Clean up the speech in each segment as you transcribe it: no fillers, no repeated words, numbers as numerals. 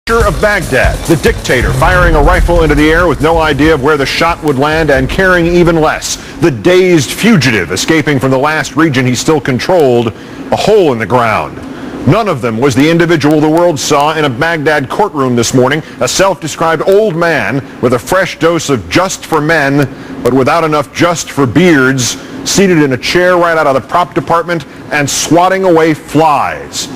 Of Baghdad, the dictator firing a rifle into the air with no idea of where the shot would land and caring even less. The dazed fugitive escaping from the last region he still controlled, a hole in the ground. None of them was the individual the world saw in a Baghdad courtroom this morning, a self-described old man with a fresh dose of just for men, but without enough just for beards, seated in a chair right out of the prop department and swatting away flies.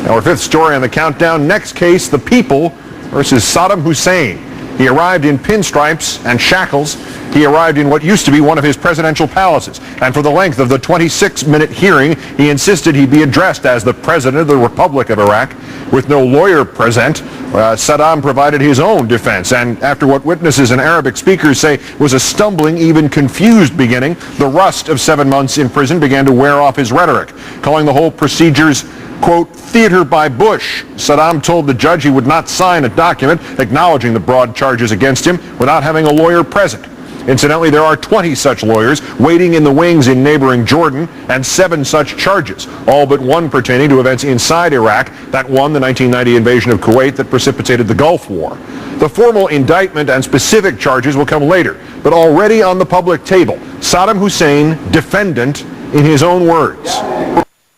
Our fifth story on the countdown. Next case, the people versus Sadaam Hussein. He arrived in pinstripes and shackles. He arrived in what used to be one of his presidential palaces. And for the length of the 26-minute hearing, he insisted he be addressed as the president of the Republic of Iraq. With no lawyer present, Sadaam provided his own defense. And after what witnesses and Arabic speakers say was a stumbling, even confused beginning, the rust of 7 months in prison began to wear off his rhetoric, calling the whole procedures, quote, theater by Bush. Sadaam told the judge he would not sign a document acknowledging the broad charges against him without having a lawyer present. Incidentally, there are 20 such lawyers waiting in the wings in neighboring Jordan and 7 such charges, all but one pertaining to events inside Iraq, that one, the 1990 invasion of Kuwait that precipitated the Gulf War. The formal indictment and specific charges will come later, but already on the public table, Sadaam Hussein, defendant in his own words.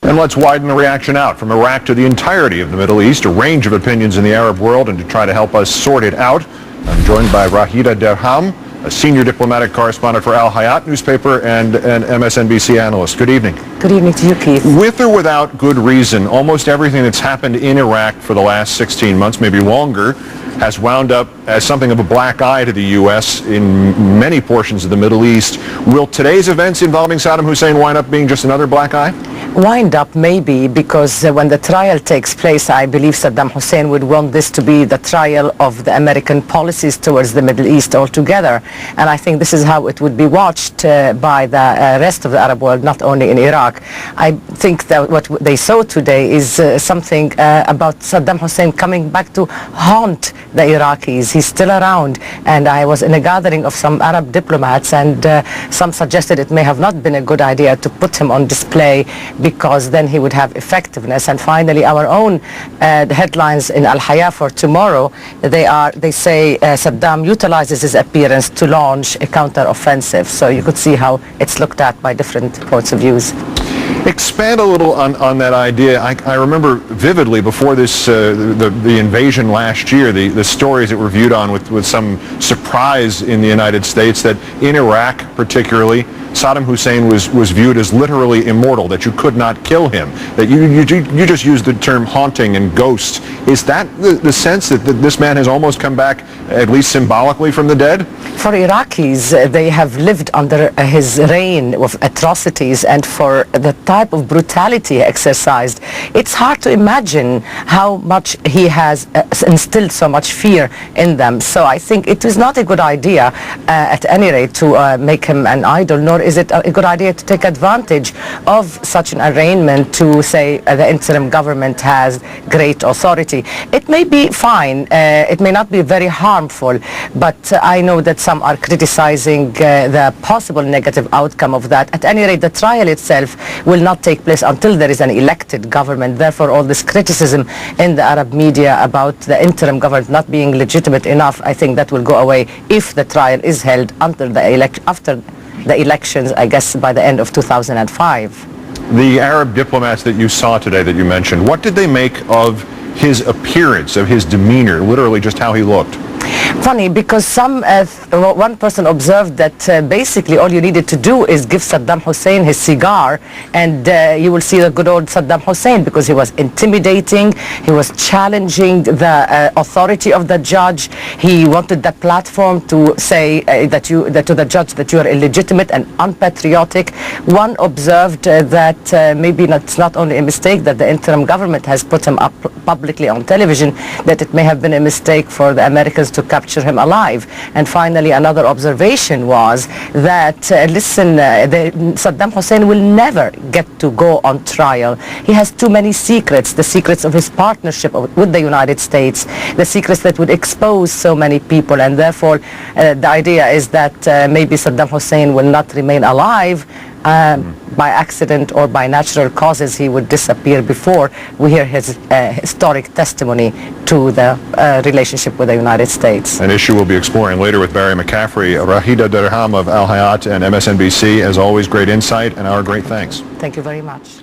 And let's widen the reaction out from Iraq to the entirety of the Middle East, a range of opinions in the Arab world, and to try to help us sort it out, I'm joined by Raghida Dergham, a senior diplomatic correspondent for Al Hayat newspaper and an MSNBC analyst. Good evening. Good evening to you, Keith. With or without good reason, almost everything that's happened in Iraq for the last 16 months, maybe longer, has wound up as something of a black eye to the U.S. in many portions of the Middle East. Will today's events involving Sadaam Hussein wind up being just another black eye? Wind up, maybe, because when the trial takes place, I believe Sadaam Hussein would want this to be the trial of the American policies towards the Middle East altogether. And I think this is how it would be watched by the rest of the Arab world, not only in Iraq. I think that what they saw today is something about Sadaam Hussein coming back to haunt the Iraqis. He's still around, and I was in a gathering of some Arab diplomats, and some suggested it may have not been a good idea to put him on display, because then he would have effectiveness. And finally, our own headlines in Al Hayat for tomorrow, they say Saddam utilizes his appearance to launch a counter-offensive. So you could see how it's looked at by different points of views. Expand a little on that idea. I remember vividly before this, the invasion last year, the stories that were viewed on with some surprise in the United States, that in Iraq particularly, Sadaam Hussein was viewed as literally immortal, that you could not kill him, that you just used the term haunting and ghost. Is that the sense that this man has almost come back, at least symbolically, from the dead? For Iraqis, they have lived under his reign of atrocities, and for the type of brutality he exercised, it's hard to imagine how much he has instilled so much fear in them. So I think it is not a good idea, at any rate, to make him an idol, nor is it a good idea to take advantage of such an arraignment to say the interim government has great authority. It may be fine, it may not be very harmful, but I know that some are criticizing the possible negative outcome of that. At any rate, the trial itself will not take place until there is an elected government. Therefore, all this criticism in the Arab media about the interim government not being legitimate enough, I think that will go away if the trial is held after the elections, I guess, by the end of 2005. The Arab diplomats that you saw today, that you mentioned, what did they make of his appearance, of his demeanor, literally just how he looked? Funny, because one person observed that basically all you needed to do is give Saddam Hussein his cigar, and you will see the good old Saddam Hussein, because he was intimidating, he was challenging the authority of the judge. He wanted the platform to say to the judge that you are illegitimate and unpatriotic. One observed that maybe it's not only a mistake that the interim government has put him up publicly on television, that it may have been a mistake for the Americans to capture him alive. And finally, another observation was that, Saddam Hussein will never get to go on trial. He has too many secrets, the secrets of his partnership with the United States, the secrets that would expose so many people, and therefore the idea is that maybe Saddam Hussein will not remain alive by accident or by natural causes he would disappear before we hear his historic testimony to the relationship with the United States. An issue we'll be exploring later with Barry McCaffrey. Raghida Dergham of Al Hayat and MSNBC, as always, great insight and our great thanks. Thank you very much.